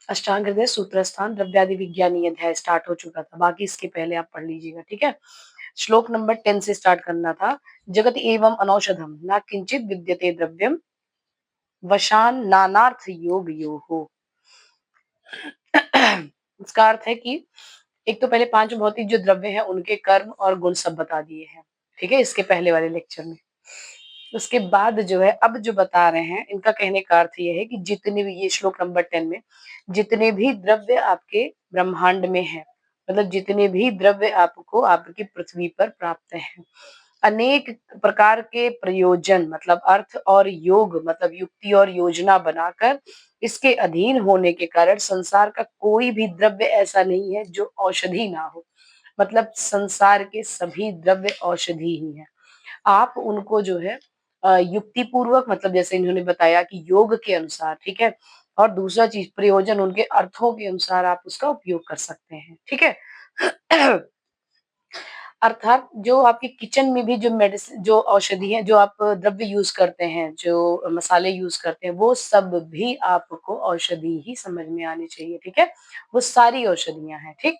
अष्टांग हृदय सूत्रस्थान द्रव्यादि विज्ञानी अध्याय स्टार्ट हो चुका था, बाकी इसके पहले आप पढ़ लीजिएगा, ठीक है। श्लोक नंबर 10 से स्टार्ट करना था। जगत एवं अनौषधम न किंचित विद्यते द्रव्यम वशान नानार्थ योग यो हो। इसका अर्थ है कि एक तो पहले पांच भौतिक जो द्रव्य हैं उनके कर्म और गुण सब बता दिए हैं, ठीक है, इसके पहले वाले लेक्चर में। उसके बाद जो है अब जो बता रहे हैं इनका कहने का अर्थ ये है कि जितने भी, ये श्लोक नंबर 10 में जितने भी द्रव्य आपके ब्रह्मांड में है, मतलब जितने भी द्रव्य आपको आपकी पृथ्वी पर प्राप्त हैं, अनेक प्रकार के प्रयोजन मतलब अर्थ और योग मतलब युक्ति और योजना बनाकर इसके अधीन होने के कारण संसार का कोई भी द्रव्य ऐसा नहीं है जो औषधि ना हो। मतलब संसार के सभी द्रव्य औषधि ही हैं। आप उनको जो है युक्ति पूर्वक मतलब जैसे इन्होंने बताया कि योग के अनुसार, ठीक है, और दूसरा चीज प्रयोजन उनके अर्थों के अनुसार आप उसका उपयोग कर सकते हैं, ठीक है। अर्थात जो आपके किचन में भी जो मेडिसिन जो औषधि है जो आप द्रव्य यूज करते हैं, जो मसाले यूज करते हैं, वो सब भी आपको औषधि ही समझ में आनी चाहिए, ठीक है। वो सारी औषधियां हैं, ठीक।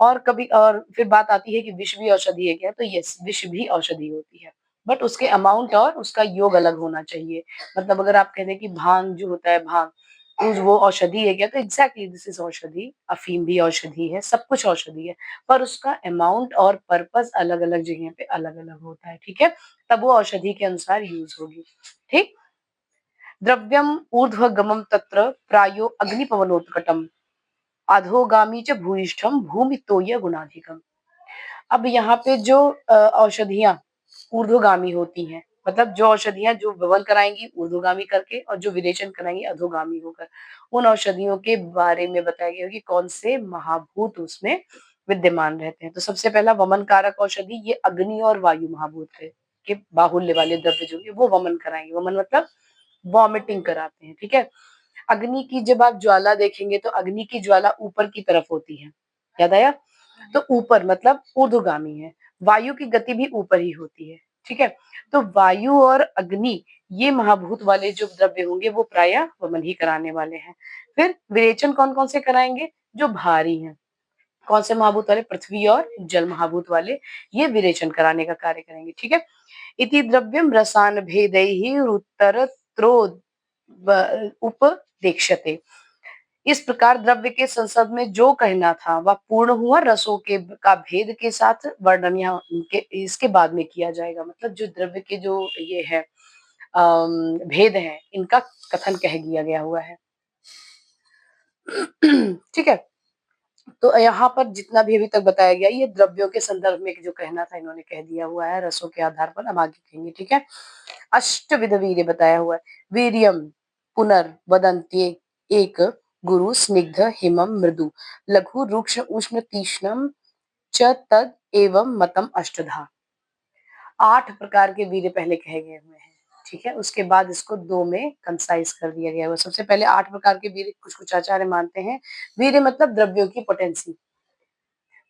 और कभी और फिर बात आती है कि विष भी औषधि है क्या, तो यस, विष भी औषधि होती है, बट उसके अमाउंट और उसका योग अलग होना चाहिए। मतलब अगर आप कह दें कि भांग जो होता है भांग, वो औषधि है क्या, तो एग्जैक्टली दिस इज औषधि। अफीम भी औषधि है, सब कुछ औषधि है, पर उसका अमाउंट और पर्पस अलग अलग जगह पे अलग अलग होता है, ठीक है, तब वो औषधि के अनुसार यूज होगी, ठीक। द्रव्यम ऊर्ध्वगमम तत्र प्रायो अग्निपवनोत्कटम अधोगामी च भूयिष्ठम भूमि तोय गुणाधिकम। अब यहाँ पे जो औषधियां ऊर्ध्वगामी होती हैं, मतलब जो औषधियां जो वमन कराएंगी ऊर्ध्वगामी करके और जो विरेचन कराएंगी अधोगामी होकर, उन औषधियों के बारे में बताया गया कि कौन से महाभूत उसमें विद्यमान रहते हैं। तो सबसे पहला वमन कारक औषधि ये अग्नि और वायु महाभूत है कि बाहुल्य वाले द्रव्य जो है वो वमन कराएंगे। वमन मतलब वॉमिटिंग कराते हैं, ठीक है। अग्नि की जब आप ज्वाला देखेंगे तो अग्नि की ज्वाला ऊपर की तरफ होती है, याद आया, तो ऊपर मतलब ऊर्ध्वगामी है। वायु की गति भी ऊपर ही होती है, ठीक है। तो वायु और अग्नि ये महाभूत वाले जो द्रव्य होंगे वो प्राय वमन ही कराने वाले हैं। फिर विरेचन कौन कौन से कराएंगे, जो भारी हैं, कौन से महाभूत वाले, पृथ्वी और जल महाभूत वाले, ये विरेचन कराने का कार्य करेंगे, ठीक है। इति द्रव्यम रसान भेदैहि रुत्तरत्रो उपदेक्ष्यते। इस प्रकार द्रव्य के संसद में जो कहना था वह पूर्ण हुआ, रसों के का भेद के साथ वर्णन यहाँ के इसके बाद में किया जाएगा। मतलब जो द्रव्य के जो ये है भेद है, इनका कथन कह दिया गया हुआ है। ठीक है, तो यहाँ पर जितना भी अभी तक बताया गया ये द्रव्यों के संदर्भ में जो कहना था इन्होंने कह दिया हुआ है, रसों के आधार पर हम आगे कहेंगे, ठीक है। अष्टविध वीर्य बताया हुआ है। वीर्यम पुनर्वदन्त्ये एक गुरु स्निग्ध हिमम मृदु लघु रुक्ष उष्ण तीक्ष्णम च तद एवं मतम अष्टधा। 8 प्रकार के वीर्य पहले कहे गए हुए हैं, ठीक है। उसके बाद इसको 2 में कंसाइज कर दिया गया है। सबसे पहले 8 प्रकार के वीर्य कुछ कुछ आचार्य मानते हैं। वीर्य मतलब द्रव्यों की पोटेंसी,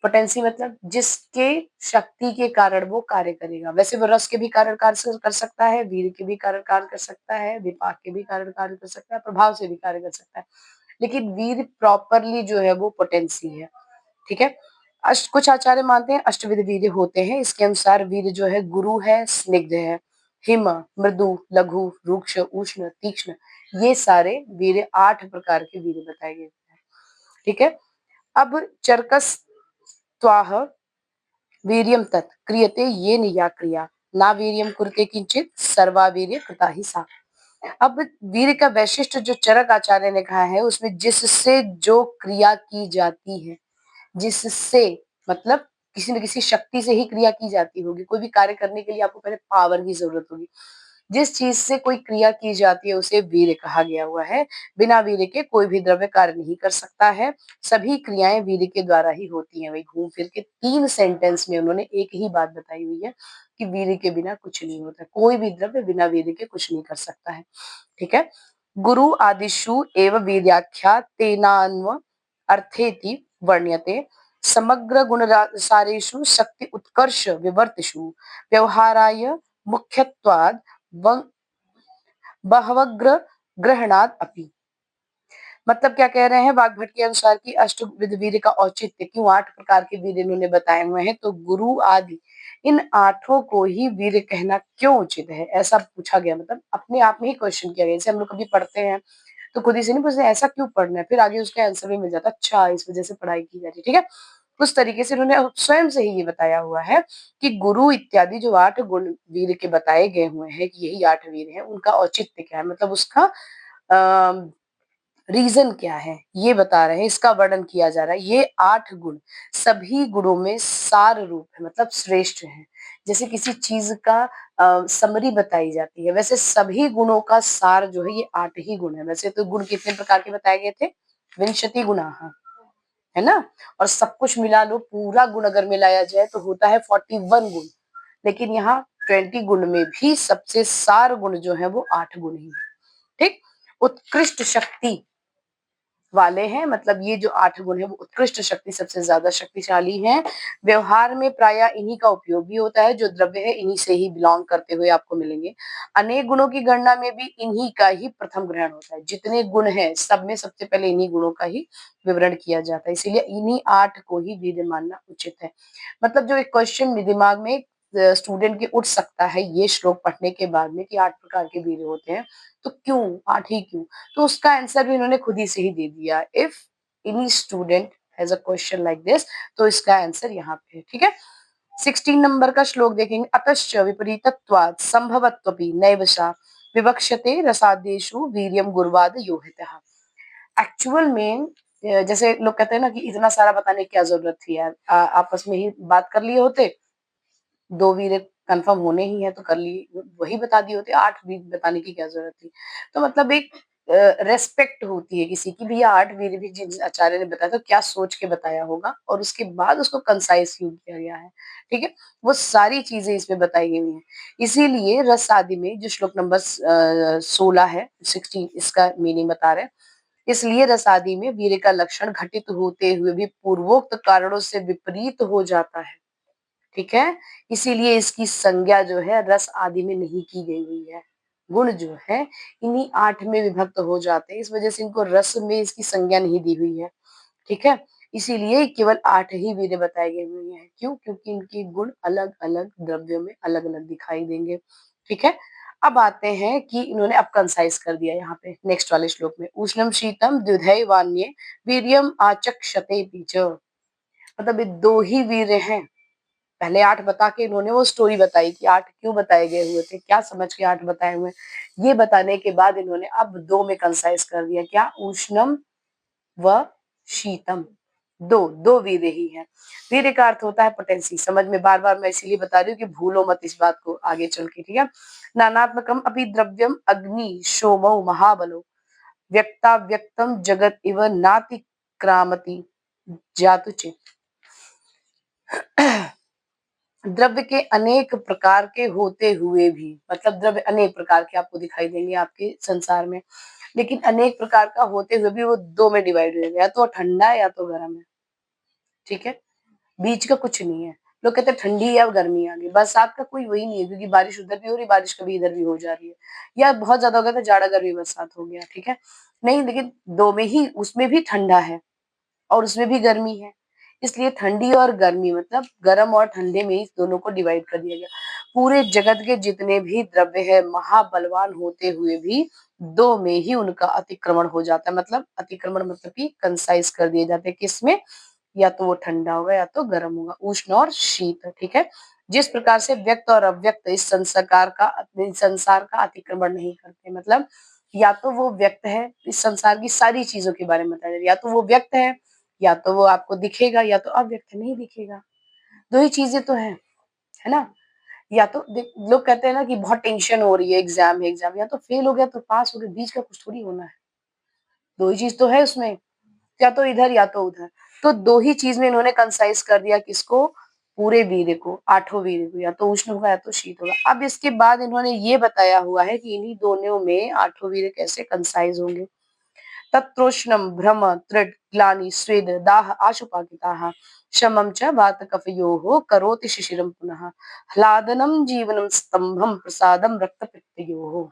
पोटेंसी मतलब जिसके शक्ति के कारण वो कार्य करेगा। वैसे वो रस के भी कारण कार्य कर सकता है, वीर्य के भी कारण कार्य कर सकता है, विपाक के भी कारण कार्य कर सकता है, प्रभाव से भी कार्य कर सकता है, लेकिन वीर्य प्रॉपरली जो है वो पोटेंसी है, ठीक है। कुछ आचार्य मानते हैं अष्टविध वीर्य होते हैं। इसके अनुसार वीर्य जो है गुरु है, स्निग्ध है, हिम मृदु लघु रुक्ष उष्ण तीक्ष्ण, ये सारे वीर्य 8 प्रकार के वीर्य बताए गए हैं, ठीक है। अब चरकस त्वाह वीर्यम तत् क्रियते येन या क्रिया ना वीर्यम कुरुते किंचित सर्वा वीर्य कृता ही सा। अब वीर्य का वैशिष्ट जो चरक आचार्य ने कहा है उसमें जिससे जो क्रिया की जाती है, जिससे मतलब किसी न किसी शक्ति से ही क्रिया की जाती होगी। कोई भी कार्य करने के लिए आपको पहले पावर की जरूरत होगी। जिस चीज से कोई क्रिया की जाती है उसे वीर्य कहा गया हुआ है। बिना वीर्य के कोई भी द्रव्य कार्य नहीं कर सकता है। सभी क्रियाएं वीर्य के द्वारा ही होती हैं। वही घूम फिर के 3 सेंटेंस में उन्होंने एक ही बात बताई हुई है कि वीर्य के बिना कुछ नहीं होता। कोई भी द्रव्य बिना वीर्य के कुछ नहीं कर सकता है, ठीक है। गुरु आदिशु एव वीर्याख्या तेनान्व अर्थेति वर्ण्यते समग्र गुण सारेषु शक्ति उत्कर्ष विवर्तिषु व्यवहाराय मुख्यत्वाद बहवग्र ग्रहणाद अपि। मतलब क्या कह रहे हैं वाग्भट के अनुसार कि अष्टविध वीर्य का औचित्य क्यों 8 प्रकार के वीर्य इन्होंने बताए हुए हैं, तो गुरु आदि इन 8 को ही वीर्य कहना क्यों उचित है, ऐसा पूछा गया। मतलब अपने आप में ही क्वेश्चन किया गया। जैसे हम लोग कभी पढ़ते हैं तो खुद ही से नहीं पूछते ऐसा क्यों पढ़ना है, फिर आगे उसका आंसर भी मिल जाता है, अच्छा इस वजह से पढ़ाई की जाती है। ठीक है, उस तरीके से उन्होंने स्वयं से ही ये बताया हुआ है कि गुरु इत्यादि जो 8 गुण वीर के बताए गए हुए हैं कि यही 8 वीर हैं, उनका औचित्य क्या है, मतलब उसका रीजन क्या है, ये बता रहे हैं, इसका वर्णन किया जा रहा है। ये 8 गुण सभी गुणों में सार रूप है, मतलब श्रेष्ठ है। जैसे किसी चीज का समरी बताई जाती है, वैसे सभी गुणों का सार जो है ये 8 ही गुण है। वैसे तो गुण कितने प्रकार के बताए गए थे, विंशति गुणाः, है ना, और सब कुछ मिला लो, पूरा गुण अगर मिलाया जाए तो होता है 41 गुण, लेकिन यहाँ 20 गुण में भी सबसे सार गुण जो है वो 8 गुण ही है। ठीक, उत्कृष्ट शक्ति वाले हैं, मतलब ये जो 8 गुण है वो उत्कृष्ट शक्ति, सबसे ज्यादा शक्तिशाली हैं। व्यवहार में प्राय इन्हीं का उपयोग भी होता है, जो द्रव्य है इन्हीं से ही बिलोंग करते हुए आपको मिलेंगे। अनेक गुणों की गणना में भी इन्हीं का ही प्रथम ग्रहण होता है। जितने गुण हैं सब में सबसे पहले इन्हीं गुणों का ही विवरण किया जाता है, इसीलिए इन्हीं 8 को ही वीर्य मानना उचित है। मतलब जो एक क्वेश्चन दिमाग में स्टूडेंट के उठ सकता है ये श्लोक पढ़ने के बाद में कि 8 प्रकार के वीर्य होते हैं, तो क्यों 8 ही क्यों, तो उसका आंसर भी इन्होंने खुद ही से ही दे दिया। If any student has a question like this, तो इसका आंसर यहाँ पे है। ठीक है, 16 नंबर का श्लोक देखेंगे। अतश्च विपरीतत्वात् संभवत्वपि नैव सा विवक्ष्यते रसादेषु वीर्यम गुर्वाद योहितः। एक्चुअल में जैसे लोग कहते हैं ना कि इतना सारा बताने की क्या जरूरत थी यार, आपस में ही बात कर लिए होते, 2 वीर कंफर्म होने ही है तो कर लिए, वही बता दिए होते, 8 वीर बताने की क्या जरूरत थी। तो मतलब एक रेस्पेक्ट होती है किसी की, भैया 8 वीर भी जिन आचार्य ने बताया तो क्या सोच के बताया होगा और उसके बाद उसको कंसाइज क्यों किया गया है। ठीक है, वो सारी चीजें इसमें बताई गई हैं। इसीलिए रस आदि में जो श्लोक नंबर 16 है, 16 इसका मीनिंग बता रहे हैं। इसलिए रस आदि में वीर्य का लक्षण घटित होते हुए भी पूर्वोक्त कारणों से विपरीत हो जाता है। ठीक है, इसीलिए इसकी संज्ञा जो है रस आदि में नहीं की गई हुई है। गुण जो है इन्हीं 8 में विभक्त हो जाते हैं, इस वजह से इनको रस में इसकी संज्ञा नहीं दी हुई है। ठीक है, इसीलिए केवल 8 ही वीर्य बताए गए हुए हैं। क्यों? क्योंकि इनके गुण अलग अलग द्रव्यों में अलग अलग दिखाई देंगे। ठीक है, अब आते हैं कि इन्होंने अब कंसाइज कर दिया यहाँ पे नेक्स्ट वाले श्लोक में। उष्णम शीतम द्विधैव वान्ये वीर्यम आचक्षते पीच, मतलब ये 2 ही वीर्य हैं। पहले 8 बता के इन्होंने वो स्टोरी बताई कि 8 क्यों बताए गए हुए थे, क्या समझ के 8 बताए हुए, ये बताने के बाद इन्होंने अब 2 में कंसाइज कर दिया। क्या? उष्णम व शीतम, दो वीर्य ही है। वीर्य का अर्थ होता है पोटेंसी, समझ में बार बार मैं इसीलिए बता रही हूँ कि भूलो मत इस बात को आगे चल के। ठीक है, नानात्मकम अपि द्रव्यम अग्नि सोमो महाबलो व्यक्ता व्यक्तम जगत इव नाति क्रामति जातुचित। द्रव्य के अनेक प्रकार के होते हुए भी, मतलब द्रव्य अनेक प्रकार के आपको दिखाई देंगे आपके संसार में, लेकिन अनेक प्रकार का होते हुए भी वो 2 में डिवाइड हो गया, या तो ठंडा है या तो गर्म है। ठीक है, बीच का कुछ नहीं है। लोग कहते हैं ठंडी या गर्मी आ गई, बरसात का कोई वही नहीं है, क्योंकि बारिश उधर भी हो रही है, बारिश कभी इधर भी हो जा रही है, या बहुत ज्यादा हो गया तो जाड़ा गर्मी बरसात हो गया। ठीक है, नहीं, लेकिन 2 में ही, उसमें भी ठंडा है और उसमें भी गर्मी है, इसलिए ठंडी और गर्मी, मतलब गर्म और ठंडे में ही दोनों को डिवाइड कर दिया गया। पूरे जगत के जितने भी द्रव्य है महाबलवान होते हुए भी 2 में ही उनका अतिक्रमण हो जाता है। मतलब अतिक्रमण मतलब कि कंसाइज कर दिए जाते हैं, किसमें? या तो वो ठंडा होगा या तो गर्म होगा, उष्ण और शीत। ठीक है, जिस प्रकार से व्यक्त और अव्यक्त इस संसार का अतिक्रमण नहीं करते, मतलब या तो वो व्यक्त है, इस संसार की सारी चीजों के बारे में बताया जा रहा है, या तो वो व्यक्त है या तो वो आपको दिखेगा, या तो अव्यक्त नहीं दिखेगा, 2 ही चीजें तो है ना। या तो लोग कहते हैं ना कि बहुत टेंशन हो रही है, एग्जाम या तो फेल हो गया तो पास हो गया, बीच का कुछ थोड़ी होना है, 2 ही चीज तो है उसमें, या तो इधर या तो उधर। तो 2 ही चीज में इन्होंने कंसाइज कर दिया, किसको? पूरे वीर्य को, 8 वीर्य को, या तो उष्ण होगा या तो शीत होगा। अब इसके बाद इन्होंने ये बताया हुआ है कि इन्हीं दोनों में 8 वीर्य कैसे कंसाइज होंगे। तत्रोष्णम भ्रम तृड ग्लानि स्वेद दाह आशुपाकिताः शमं च वातकफयोः करोति शिशिरं पुनः ह्लादनं जीवनं स्तंभं प्रसादं रक्तपित्तयोः।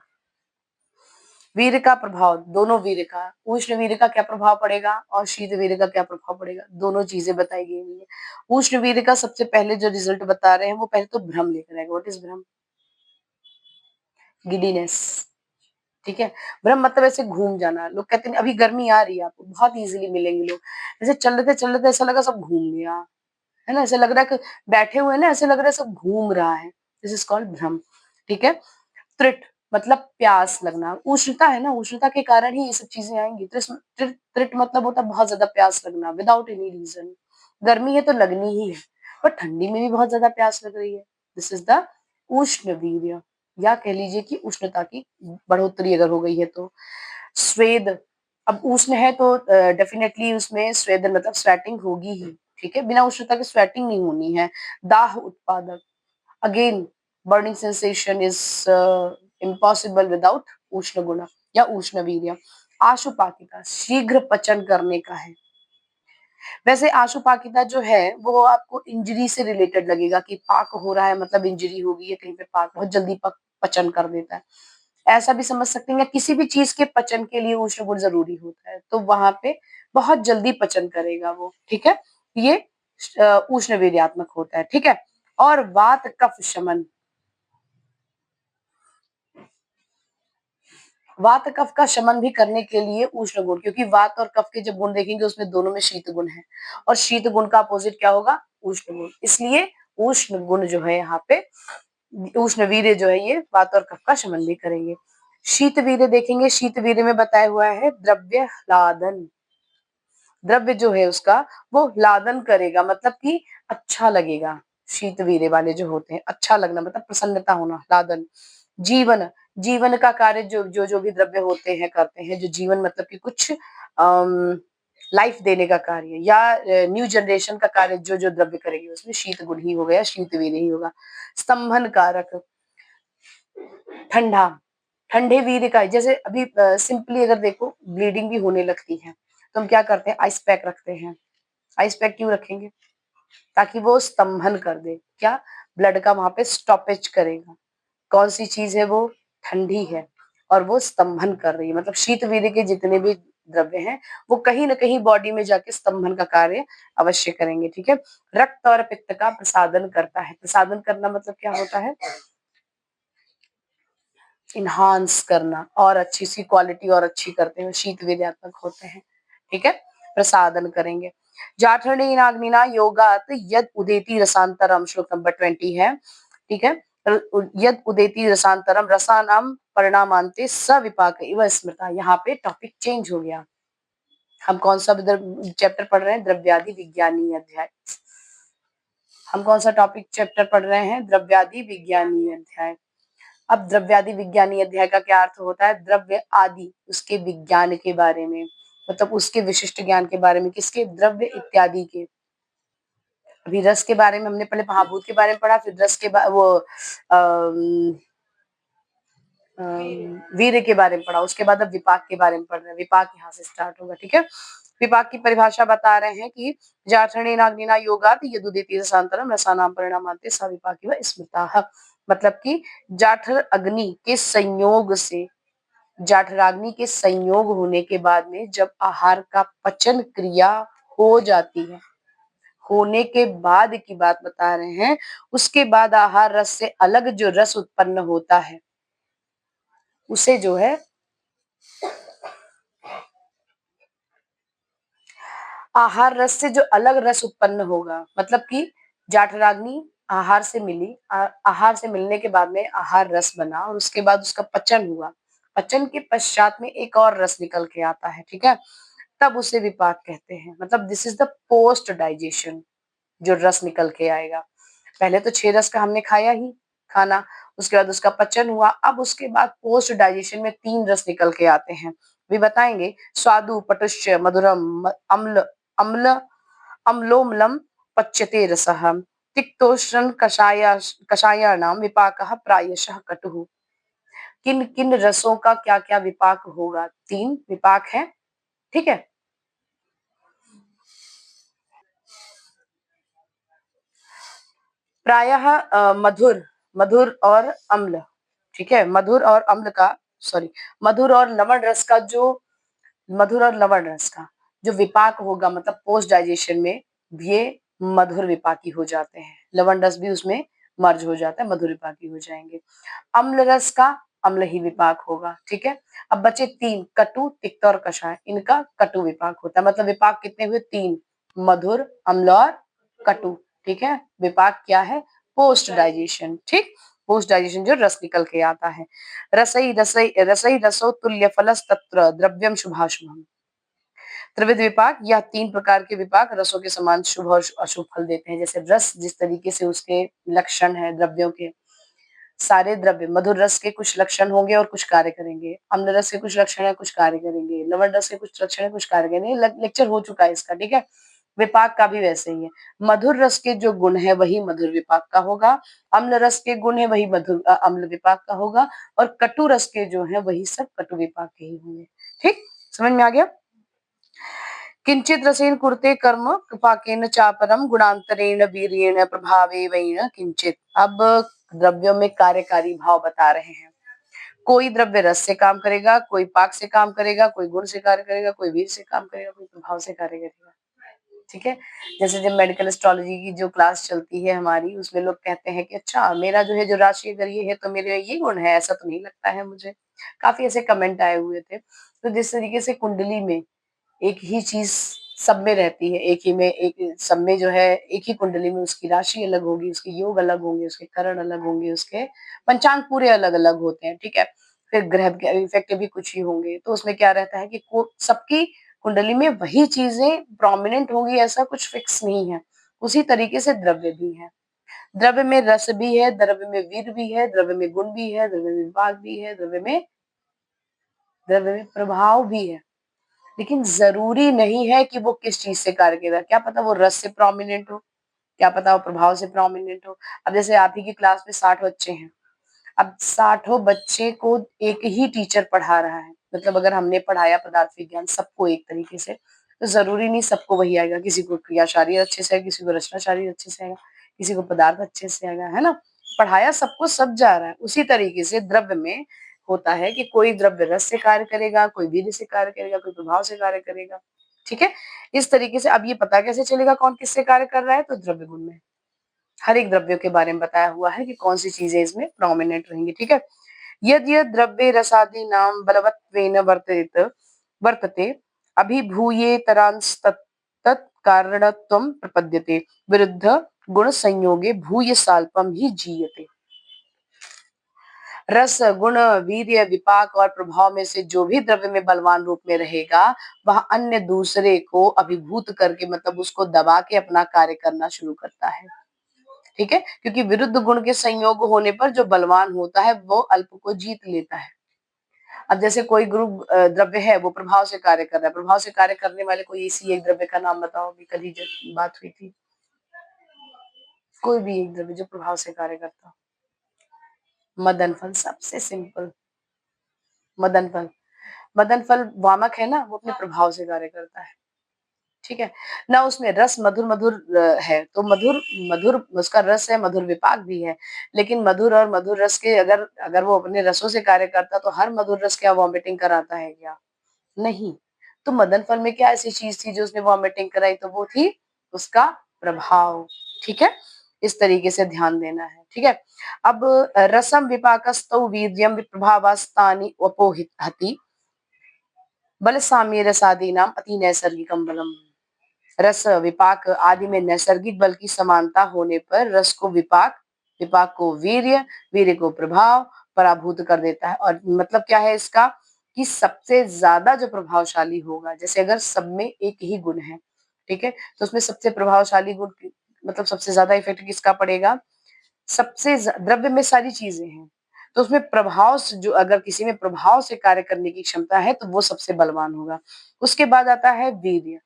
वीर्य का प्रभाव, दोनों वीर्य का, उष्ण वीर्य का क्या प्रभाव पड़ेगा और शीत वीर्य का क्या प्रभाव पड़ेगा, दोनों चीजें बताई गई हुई है। उष्ण वीर्य का सबसे पहले जो रिजल्ट बता रहे हैं वो पहले तो भ्रम लेकर आएगा। व्हाट इज भ्रम? गिडीनेस। ठीक है, भ्रम मतलब ऐसे घूम जाना। लोग कहते हैं अभी गर्मी आ रही है, आपको बहुत इजीली मिलेंगे लोग, ऐसे चल रहे थे ऐसा लगा सब घूम गया, है ना, ऐसे लग रहा है कि बैठे हुए हैं ना, ऐसे लग रहा है सब घूम रहा है। दिस इज कॉल्ड भ्रम। ठीक है। तृट मतलब प्यास लगना, उष्णता है ना, उष्णता के कारण ही ये सब चीजें आएंगी। तृट मतलब होता है बहुत ज्यादा प्यास लगना विदाउट एनी रीजन। गर्मी है तो लगनी ही है, पर ठंडी में भी बहुत ज्यादा प्यास लग रही है। दिस इज द उष्ण वीर्य, या कह लीजिए कि उष्णता की बढ़ोतरी अगर हो गई है तो। स्वेद, अब उष्ण है तो डेफिनेटली उसमें स्वेद मतलब स्वेटिंग होगी ही। ठीक है, बिना उष्णता के स्वेटिंग नहीं होनी है। दाह उत्पादक, again burning sensation is impossible without उष्ण गुण या उष्ण वीर्य। आशुपाकिता शीघ्र पचन करने का है। वैसे आशुपाकिता जो है वो आपको इंजरी से रिलेटेड लगेगा कि पाक हो रहा है मतलब इंजरी होगी, या कहीं पे पाक बहुत जल्दी पचन कर देता है, ऐसा भी समझ सकते हैं। किसी भी चीज के पचन के लिए उष्ण गुण जरूरी होता है, तो वहां पे बहुत जल्दी पचन करेगा वो। ठीक है, ये उष्ण वीर्यात्मक होता है। ठीक है, और वात कफ शमन, वात कफ का शमन भी करने के लिए उष्ण गुण, क्योंकि वात और कफ के जब गुण देखेंगे उसमें दोनों में शीत गुण है, और शीत गुण का अपोजिट क्या होगा? उष्ण गुण। इसलिए उष्ण गुण जो है यहाँ पे, उष्ण वीर्य जो है ये वात और कफ का शमन भी करेंगे। शीत वीर्य देखेंगे, शीत वीर्य में बताया हुआ है द्रव्य लादन, द्रव्य जो है उसका वो लादन करेगा, मतलब कि अच्छा लगेगा। शीत वीर्य वाले जो होते हैं, अच्छा लगना मतलब प्रसन्नता होना, लादन। जीवन, जीवन का कार्य जो भी द्रव्य होते हैं करते हैं, जो जीवन मतलब कि कुछ लाइफ देने का कार्य या न्यू जनरेशन का कार्य जो जो द्रव्य करेंगे उसमें शीत गुण ही होगा या शीत वीर्य ही होगा। स्तंभन कारक, ठंडा, ठंडे वीर्य का, जैसे अभी सिंपली अगर देखो ब्लीडिंग भी होने लगती है तो हम क्या करते हैं? आइस पैक रखते हैं। आइस पैक क्यों रखेंगे? ताकि वो स्तंभन कर दे, क्या? ब्लड का वहां पे स्टॉपेज करेगा। कौन सी चीज है वो? ठंडी है, और वो स्तंभन कर रही है। मतलब शीत वीर्य के जितने भी द्रव्य हैं वो कहीं ना कहीं बॉडी में जाके स्तंभन का कार्य अवश्य करेंगे। ठीक है। रक्त और पित्त का प्रसादन करता है। प्रसादन करना मतलब क्या होता है? इन्हांस करना, और अच्छी सी क्वालिटी और अच्छी करते हैं, शीत वीर्यात्मक होते हैं। ठीक है, प्रसादन करेंगे। जाठरणी नाग्निना योगात यद उदेति रसांतरम, श्लोक नंबर 20 है। ठीक है, यद उदेति रसांतरम रसानाम परिणामांते सविपाक इव स्मृता। यहाँ पे टॉपिक चेंज हो गया। हम कौन सा चैप्टर पढ़ रहे हैं? द्रव्यादि विज्ञानी अध्याय। हम कौन सा टॉपिक चैप्टर पढ़ रहे हैं? द्रव्यादि विज्ञानी अध्याय। अब द्रव्यादि विज्ञानी अध्याय का क्या अर्थ होता है? द्रव्य आदि, उसके विज्ञान के बारे में, मतलब उसके विशिष्ट ज्ञान के बारे में। किसके? द्रव्य इत्यादि के। अभी रस के बारे में हमने पहले महाभूत के बारे में पढ़ा, फिर रस के वो वीर्य के बारे में पढ़ा, उसके बाद अब विपाक के बारे में पढ़ रहे हैं। विपाक यहाँ से स्टार्ट होगा। ठीक है, विपाक की परिभाषा बता रहे हैं कि जाठरणी नाग्निना योगात यदुदिति रसांतरम रसानाम परिणामांते सा विपाकी व स्मृता। मतलब कि जाठर अग्नि के संयोग से, जाठराग्नि के संयोग होने के बाद में जब आहार का पचन क्रिया हो जाती है, होने के बाद की बात बता रहे हैं, उसके बाद आहार रस से अलग जो रस उत्पन्न होता है उसे जो है आहार रस से जो अलग रस उत्पन्न होगा, मतलब कि जाठराग्नि आहार से मिली, आहार से मिलने के बाद में आहार रस बना और उसके बाद उसका पचन हुआ, पचन के पश्चात में एक और रस निकल के आता है। ठीक है, तब उसे विपाक कहते हैं। मतलब this is the post digestion, जो रस निकल के आएगा। पहले तो 6 रस का हमने खाया ही खाना, उसके बाद उसका पचन हुआ, अब उसके बाद पोस्ट डाइजेशन में 3 रस निकल के आते हैं। भी बताएंगे, स्वादु पटुश्च मधुरम अम्ल अम्ल अम्लोम्लम पच्यते रसः, तिक्तोष्ण कषायाणाम विपाकः प्रायशः कटुः। किन किन रसों का क्या क्या विपाक होगा? 3 विपाक है। ठीक है, प्रायः मधुर, मधुर और अम्ल। ठीक है, मधुर और अम्ल का सॉरी, मधुर और लवण रस का जो मधुर और लवण रस का जो विपाक होगा, मतलब पोस्ट डाइजेशन में ये मधुर विपाकी हो जाते हैं। लवण रस भी उसमें मर्ज हो जाता है, मधुर विपाकी हो जाएंगे। अम्ल रस का अम्ल ही विपाक होगा, ठीक है। अब बचे 3, कटु, तिक्त और कषाय। इनका कटु विपाक होता है, मतलब विपाक कितने हुए? 3, मधुर, अम्ल और कटु, ठीक है। विपाक क्या है? पोस्ट डाइजेशन, ठीक। पोस्ट डाइजेशन जो रस निकल के आता है। रसई रसई रसई रसो तुल्य फलस तत्र द्रव्यम शुभाशुभम। त्रिविध विपाक या 3 प्रकार के विपाक रसों के समान शुभ और अशुभ फल देते हैं। जैसे रस जिस तरीके से उसके लक्षण है द्रव्यों के, सारे द्रव्य मधुर रस के कुछ लक्षण होंगे और कुछ कार्य करेंगे, अम्ल रस के कुछ लक्षण है, कुछ कार्य करेंगे, लवण रस के कुछ लक्षण है, कुछ कार्य करेंगे। लेक्चर हो चुका है इसका, ठीक है। विपाक का भी वैसे ही है। मधुर रस के जो गुण है वही मधुर विपाक का होगा, अम्ल रस के गुण है वही मधुर अम्ल विपाक का होगा, और कटु रस के जो है वही सब कटु विपाक के ही होंगे, ठीक। समझ में आ गया? किंचित रसेन कुरुते कर्म कृपाकेन चापरम गुणांतरेण वीर्येण प्रभावेन किंचित। अब द्रव्यों में कार्यकारी भाव बता रहे हैं। कोई द्रव्य रस से काम करेगा, कोई पाक से काम करेगा, कोई गुण से कार्य करेगा, कोई वीर से काम करेगा, कोई प्रभाव से कार्य करेगा, ठीक है। जैसे जब मेडिकल एस्ट्रोलॉजी की जो क्लास चलती है हमारी, उसमें लोग कहते हैं कि अच्छा मेरा जो है जो राशि अगर ये है तो मेरे ये गुण है, ऐसा तो नहीं लगता है मुझे। काफी ऐसे कमेंट आए हुए थे। तो जिस तरीके से कुंडली में एक ही चीज सब में रहती है, एक ही में, एक सब में जो है एक ही कुंडली में उसकी राशि अलग होगी, उसके योग अलग होंगे, उसके करण अलग होंगे, उसके पंचांग पूरे अलग अलग होते हैं, ठीक है। फिर ग्रह के इफेक्ट भी कुछ ही होंगे, तो उसमें क्या रहता है कि सबकी कुंडली में वही चीजें प्रोमिनेंट होगी, ऐसा कुछ फिक्स नहीं है। उसी तरीके से द्रव्य भी है। द्रव्य में रस भी है, द्रव्य में वीर भी है, द्रव्य में गुण भी है, द्रव्य में विभाग भी है, द्रव्य में प्रभाव भी है। लेकिन जरूरी नहीं है कि वो किस चीज से कार्य करेगा। क्या पता वो रस से प्रोमिनेंट हो, क्या पता वो प्रभाव से प्रोमिनेंट हो। अब जैसे आप ही की क्लास में 60 बच्चे हैं, अब 60 बच्चे को एक ही टीचर पढ़ा रहा है, मतलब अगर हमने पढ़ाया पदार्थ विज्ञान सबको एक तरीके से, तो जरूरी नहीं सबको वही आएगा। किसी को क्रिया शारीर अच्छे से आएगा, किसी को रचना शारीर अच्छे से आएगा, किसी को पदार्थ अच्छे से आएगा, है ना। पढ़ाया सबको सब जा रहा है। उसी तरीके से द्रव्य में होता है कि कोई द्रव्य रस से कार्य करेगा, कोई वीर्य से कार्य करेगा, कोई प्रभाव से कार्य करेगा, ठीक है। इस तरीके से अब ये पता कैसे चलेगा कौन किससे कार्य कर रहा है? तो द्रव्य गुण में हर एक द्रव्य के बारे में बताया हुआ है कि कौन सी चीजें इसमें प्रोमिनेंट रहेंगी, ठीक है। यद यद द्रव्ये रसादीनां बलवत्वेन वर्तते अभिभूयेतरांस्तत् कारणत्वं प्रपद्यते विरुद्ध गुण संयोगे भूय साल्पम ही जीयते। रस, गुण, वीर्य, विपाक और प्रभाव में से जो भी द्रव्य में बलवान रूप में रहेगा, वह अन्य दूसरे को अभिभूत करके, मतलब उसको दबा के अपना कार्य करना शुरू करता है, ठीक है। क्योंकि विरुद्ध गुण के संयोग होने पर जो बलवान होता है वो अल्प को जीत लेता है। अब जैसे कोई ग्रुप द्रव्य है वो प्रभाव से कार्य कर रहा है, प्रभाव से कार्य करने वाले कोई इसी एक द्रव्य का नाम बताओ, अभी कल ही बात हुई थी। कोई भी एक द्रव्य जो प्रभाव से कार्य करता हो। मदन फल सबसे सिंपल। मदन फल, मदन फल वामक है ना, वो अपने प्रभाव से कार्य करता है, ठीक है ना। उसमें रस मधुर मधुर है, तो मधुर मधुर उसका रस है, मधुर विपाक भी है। लेकिन मधुर और मधुर रस के अगर अगर वो अपने रसों से कार्य करता तो हर मधुर रस क्या वॉमिटिंग कराता है क्या? नहीं। तो मदन फल में क्या ऐसी चीज थी जो उसने वॉमिटिंग कराई? तो वो थी उसका प्रभाव, ठीक है। इस तरीके से ध्यान देना है, ठीक है। अब रसम विपाकस्तौ वीर्यम विप्रभावास्तानि अपोहति बल साम्य रसादीनाम अति नैसर्गिकम बलम। रस विपाक आदि में नैसर्गिक बल की समानता होने पर रस को विपाक, विपाक को वीर्य, वीर्य को प्रभाव पराभूत कर देता है। और मतलब क्या है इसका कि सबसे ज्यादा जो प्रभावशाली होगा, जैसे अगर सब में एक ही गुण है, ठीक है, तो उसमें सबसे प्रभावशाली गुण मतलब सबसे ज्यादा इफेक्ट किसका पड़ेगा? द्रव्य में सारी चीजें हैं, तो उसमें प्रभाव से जो अगर किसी में प्रभाव से कार्य करने की क्षमता है तो वो सबसे बलवान होगा। उसके बाद आता है वीर्य,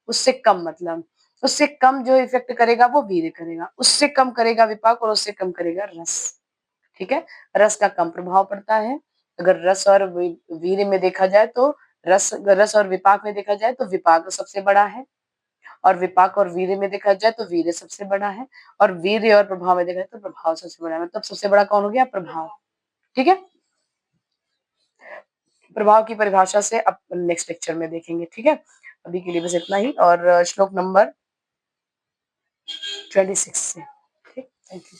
उससे कम, मतलब उससे कम जो इफेक्ट करेगा वो वीर्य करेगा, उससे कम करेगा विपाक और उससे कम करेगा रस, ठीक है। रस का कम प्रभाव पड़ता है। अगर रस और वीर्य में देखा जाए तो रस और विपाक में देखा जाए तो विपाक सबसे बड़ा है, और विपाक और वीर्य में देखा जाए तो वीर्य सबसे बड़ा है, और वीर्य और प्रभाव में देखा जाए तो प्रभाव सबसे बड़ा है। मतलब सबसे बड़ा कौन हो गया? प्रभाव, ठीक है। प्रभाव की परिभाषा से अब नेक्स्ट लेक्चर में देखेंगे, ठीक है? अभी के लिए बस इतना ही और श्लोक नंबर 26 से, ठीक? Thank you.